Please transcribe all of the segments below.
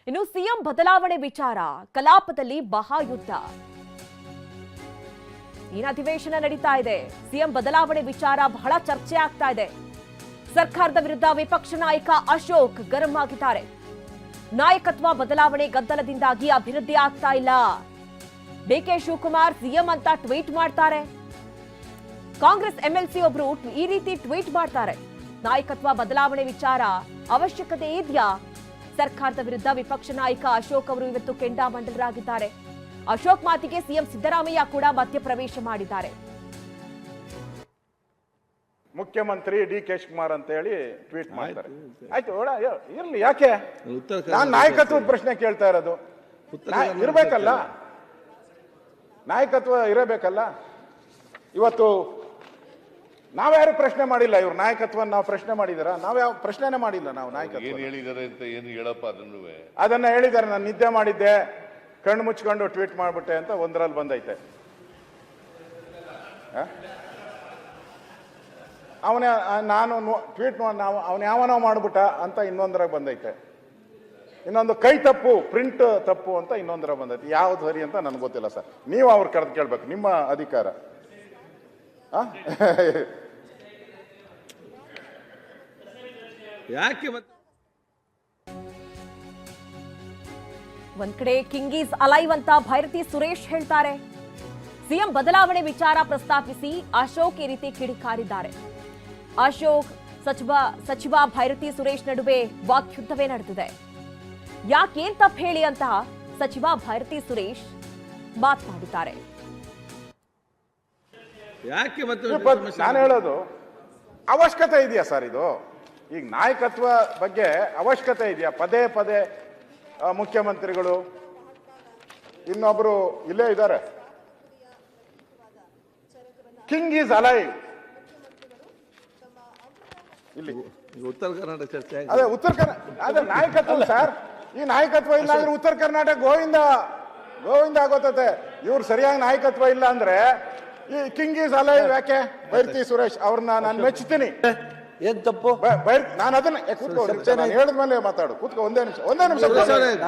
ಇನ್ನು ಸಿಎಂ ಬದಲಾವಣೆ ವಿಚಾರ ಕಲಾಪದಲ್ಲಿ ಮಹಾಯುದ್ಧ. ಈ ಅಧಿವೇಶನ ನಡೀತಾ ಇದೆ. ಸಿಎಂ ಬದಲಾವಣೆ ವಿಚಾರ ಬಹಳ ಚರ್ಚೆ ಆಗ್ತಾ ಇದೆ. ಸರ್ಕಾರದ ವಿರುದ್ಧ ವಿಪಕ್ಷ ನಾಯಕ ಅಶೋಕ್ ಗರಂ ಆಗಿದ್ದಾರೆ. ನಾಯಕತ್ವ ಬದಲಾವಣೆ ಗದ್ದಲದಿಂದಾಗಿ ಅಭಿವೃದ್ಧಿ ಆಗ್ತಾ ಇಲ್ಲ. ಡಿಕೆ ಶಿವಕುಮಾರ್ ಸಿಎಂ ಅಂತ ಟ್ವೀಟ್ ಮಾಡ್ತಾರೆ. ಕಾಂಗ್ರೆಸ್ ಎಂಎಲ್ಸಿ ಒಬ್ರು ಈ ರೀತಿ ಟ್ವೀಟ್ ಮಾಡ್ತಾರೆ. ನಾಯಕತ್ವ ಬದಲಾವಣೆ ವಿಚಾರ ಅವಶ್ಯಕತೆ ಇದೆಯಾ? ಸರ್ಕಾರದ ವಿರುದ್ಧ ವಿಪಕ್ಷ ನಾಯಕ ಅಶೋಕ್ ಅವರು ಇವತ್ತು ಕೆಂಡಾಮಂಡಲರಾಗಿದ್ದಾರೆ. ಅಶೋಕ್ ಮಾತಿಗೆ ಸಿಎಂ ಸಿದ್ದರಾಮಯ್ಯ ಕೂಡ ಮಧ್ಯಪ್ರವೇಶ ಮಾಡಿದ್ದಾರೆ. ಮುಖ್ಯಮಂತ್ರಿ ಡಿಕೆ ಶಿವಕುಮಾರ್ ಅಂತ ಹೇಳಿ ಟ್ವೀಟ್ ಮಾಡ್ತಾರೆ. ಆಯ್ತು ಇರ್ಲಿ, ಯಾಕೆ ನಾನು ನಾಯಕತ್ವದ ಪ್ರಶ್ನೆ ಕೇಳ್ತಾ ಇರೋದು? ಇರಬೇಕಲ್ಲ, ನಾಯಕತ್ವ ಇರಬೇಕಲ್ಲ. ಇವತ್ತು ನಾವ್ಯಾರು ಪ್ರಶ್ನೆ ಮಾಡಿಲ್ಲ. ಇವ್ರ ನಾಯಕತ್ವ ನಾವು ಪ್ರಶ್ನೆ ಮಾಡಿದಾರ? ನಾವ್ಯಾವ ಪ್ರಶ್ನೆನೇ ಮಾಡಿಲ್ಲ. ನಾವು ನಾಯಕತ್ವ ಏನ್ ಹೇಳಿದಾರೆ ಅಂತ ಏನು ಹೇಳಪ್ಪ ಅದನ್ನ ಹೇಳಿದಾರೆ. ನಾನು ನಿದ್ದೆ ಮಾಡಿದ್ದೆ, ಕಣ್ಣು ಮುಚ್ಕೊಂಡು ಟ್ವೀಟ್ ಮಾಡ್ಬಿಟ್ಟೆ ಅಂತ ಒಂದರಲ್ಲಿ ಬಂದೈತೆ. ನಾನು ಟ್ವೀಟ್ ಅವನ ಯಾವನೋ ಮಾಡ್ಬಿಟ್ಟ ಅಂತ ಇನ್ನೊಂದರಾಗ ಬಂದೈತೆ. ಇನ್ನೊಂದು ಕೈ ತಪ್ಪು, ಪ್ರಿಂಟ್ ತಪ್ಪು ಅಂತ ಇನ್ನೊಂದರ ಬಂದೈತೆ. ಯಾವ್ದು ಸರಿ ಅಂತ ನನ್ಗೆ ಗೊತ್ತಿಲ್ಲ ಸರ್. ನೀವು ಅವ್ರು ಕರೆದು ಕೇಳ್ಬೇಕು, ನಿಮ್ಮ ಅಧಿಕಾರ. ಯಾಕೆ ಒಂದ್ ಕಡೆ ಕಿಂಗ್ ಈಸ್ ಅಲೈವ್ ಅಂತ ಭೈರತಿ ಸುರೇಶ್ ಹೇಳ್ತಾರೆ. ಸಿಎಂ ಬದಲಾವಣೆ ವಿಚಾರ ಪ್ರಸ್ತಾಪಿಸಿ ಅಶೋಕ್ ಈ ರೀತಿ ಕಿಡಿಕಾರಿದ್ದಾರೆ. ಅಶೋಕ್ ಸಚಿವ ಭೈರತಿ ಸುರೇಶ್ ನಡುವೆ ವಾಕ್ಯುದ್ಧವೇ ನಡೆದಿದೆ. ಯಾಕೇನ್ ತಪ್ಪು ಹೇಳಿ ಅಂತ ಸಚಿವ ಭೈರತಿ ಸುರೇಶ್ ಮಾತನಾಡಿದ್ದಾರೆ. ಯಾಕೆ ನಾನು ಹೇಳೋದು, ಅವಶ್ಯಕತೆ ಇದೆಯಾ ಸರ್? ಇದು ಈಗ ನಾಯಕತ್ವ ಬಗ್ಗೆ ಅವಶ್ಯಕತೆ ಇದೆಯಾ? ಪದೇ ಪದೇ ಮುಖ್ಯಮಂತ್ರಿಗಳು, ಇನ್ನೊಬ್ರು ಇಲ್ಲೇ ಇದ್ದಾರೆ, ಕಿಂಗ್ ಈಸ್ ಅಲೈವ್. ಇಲ್ಲಿ ಉತ್ತರ ಕರ್ನಾಟಕ ಚರ್ಚೆ. ಅದೇ ಉತ್ತರ ಕರ್ನಾಟಕ, ಅದೇ ನಾಯಕತ್ವ ಸರ್. ಈ ನಾಯಕತ್ವ ಇಲ್ಲ ಅಂದ್ರೆ ಉತ್ತರ ಕರ್ನಾಟಕ ಗೋವಿಂದ ಆಗೋತತೆ. ಇವ್ರು ಸರಿಯಾಗಿ ನಾಯಕತ್ವ ಇಲ್ಲ ಅಂದ್ರೆ ಈ ಕಿಂಗ್ ಈಸ್ ಅಲೈವ್ ಯಾಕೆ? ಭೈರತಿ ಸುರೇಶ್ ಅವ್ರನ್ನ ನಾನು ಮೆಚ್ಚುತ್ತೀನಿ. ಏನ್ ತಪ್ಪು? ನಾನು ಅದನ್ನ ಕೂತ್ಕೋ, ನಾನು ಹೇಳಿದ್ಮೇಲೆ ಮಾತಾಡು. ಕೂತ್ಕೋ, ಒಂದೇ ನಿಮಿಷ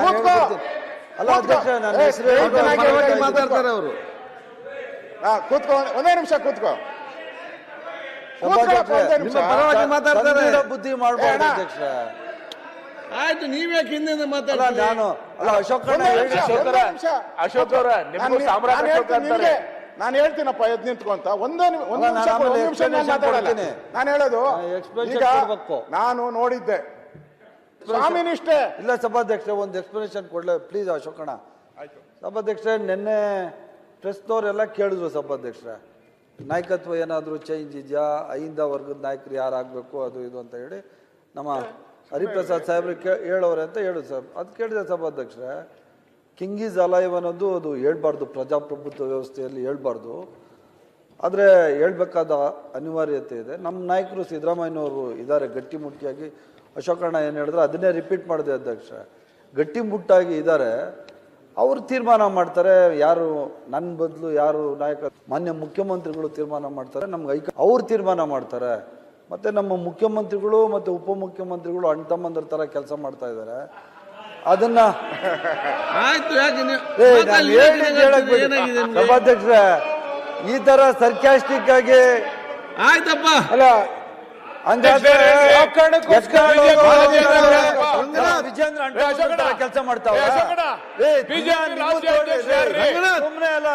ಕೂತ್ಕೋ. ಮಾತಾಡ್ತಾರೆ ಅವರು. ಕೂತ್ಕೋ, ಒಂದೇ ನಿಮಿಷ ಕೂತ್ಕೋ. ಮಾತಾಡ್ತಾರೆ. ಬುದ್ಧಿ ಮಾಡ್ಬೋದು ಅಧ್ಯಕ್ಷ. ಆಯ್ತು, ನೀವ್ಯಾಕೆ ಹಿಂದೆ ಮಾತಾಡ? ನಾನು ಅಶೋಕ್ ನಾನು ಹೇಳ್ತೀನಪ್ಪ, ಎದ್ ನಿಂತ್ಕೊಂತ ಒಂದೇ ನಿಮಿಷ ನಾನು ಹೇಳೋದು. ಈಗ ನಾನು ನೋಡಿದ್ದೆ ಸ್ವಾಮಿ ನಿಷ್ಠೆ ಇಲ್ಲ. ಸಭಾಧ್ಯಕ್ಷ ಒಂದು ಎಕ್ಸ್ಪ್ಲನೇಷನ್ ಕೊಡ್ಲ ಪ್ಲೀಸ್ ಅಶೋಕಣ್ಣ. ಸಭಾಧ್ಯಕ್ಷ, ನಿನ್ನೆ ಪ್ರೆಸ್ನವರೆಲ್ಲ ಕೇಳಿದ್ರು ಸಭಾಧ್ಯಕ್ಷರ, ನಾಯಕತ್ವ ಏನಾದರೂ ಚೇಂಜ್ ಇದೆಯಾ, ಐಂದ ವರ್ಗದ ನಾಯಕರು ಯಾರಾಗಬೇಕು ಅದು ಇದು ಅಂತ ಹೇಳಿ ನಮ್ಮ ಹರಿಪ್ರಸಾದ್ ಸಾಹೇಬ್ರಿಗೆ ಹೇಳೋರೆ ಅಂತ ಹೇಳಿದ್ರು ಸರ್. ಅದು ಕೇಳಿದೆ ಸಭಾಧ್ಯಕ್ಷರೇ. ಕಿಂಗ್ ಈಸ್ ಅಲೈವ್ ಅನ್ನೋದು ಅದು ಹೇಳ್ಬಾರ್ದು, ಪ್ರಜಾಪ್ರಭುತ್ವ ವ್ಯವಸ್ಥೆಯಲ್ಲಿ ಹೇಳ್ಬಾರ್ದು. ಆದರೆ ಹೇಳ್ಬೇಕಾದ ಅನಿವಾರ್ಯತೆ ಇದೆ. ನಮ್ಮ ನಾಯಕರು ಸಿದ್ದರಾಮಯ್ಯನವರು ಇದ್ದಾರೆ ಗಟ್ಟಿಮುಟ್ಟಿಯಾಗಿ. ಅಶೋಕಣ್ಣ ಏನು ಹೇಳಿದ್ರೆ ಅದನ್ನೇ ರಿಪೀಟ್ ಮಾಡಿದೆ ಅಧ್ಯಕ್ಷ. ಗಟ್ಟಿಮುಟ್ಟಾಗಿ ಇದ್ದಾರೆ, ಅವರು ತೀರ್ಮಾನ ಮಾಡ್ತಾರೆ ಯಾರು ನನ್ನ ಬದಲು ಯಾರು ನಾಯಕ. ಮಾನ್ಯ ಮುಖ್ಯಮಂತ್ರಿಗಳು ತೀರ್ಮಾನ ಮಾಡ್ತಾರೆ, ನಮ್ಗೆ ಅವ್ರು ತೀರ್ಮಾನ ಮಾಡ್ತಾರೆ. ಮತ್ತು ನಮ್ಮ ಮುಖ್ಯಮಂತ್ರಿಗಳು ಮತ್ತು ಉಪಮುಖ್ಯಮಂತ್ರಿಗಳು ಅಣ್ಣ ತಮ್ಮಂದ್ರ ಥರ ಕೆಲಸ ಮಾಡ್ತಾ ಇದ್ದಾರೆ. ಅದನ್ನ ಆಯ್ತು, ಸಭಾಧ್ಯಕ್ಷರ ಈ ತರ ಸರ್ಕ್ಯಾಸ್ಟಿಕ್ ಆಗಿ ಆಯ್ತಪ್ಪ. ಅಲ್ಲ ವಿಜೇಂದ್ರ ಕೆಲಸ ಮಾಡ್ತಾವ. ಸುಮ್ಮನೆ ಅಲ್ಲ.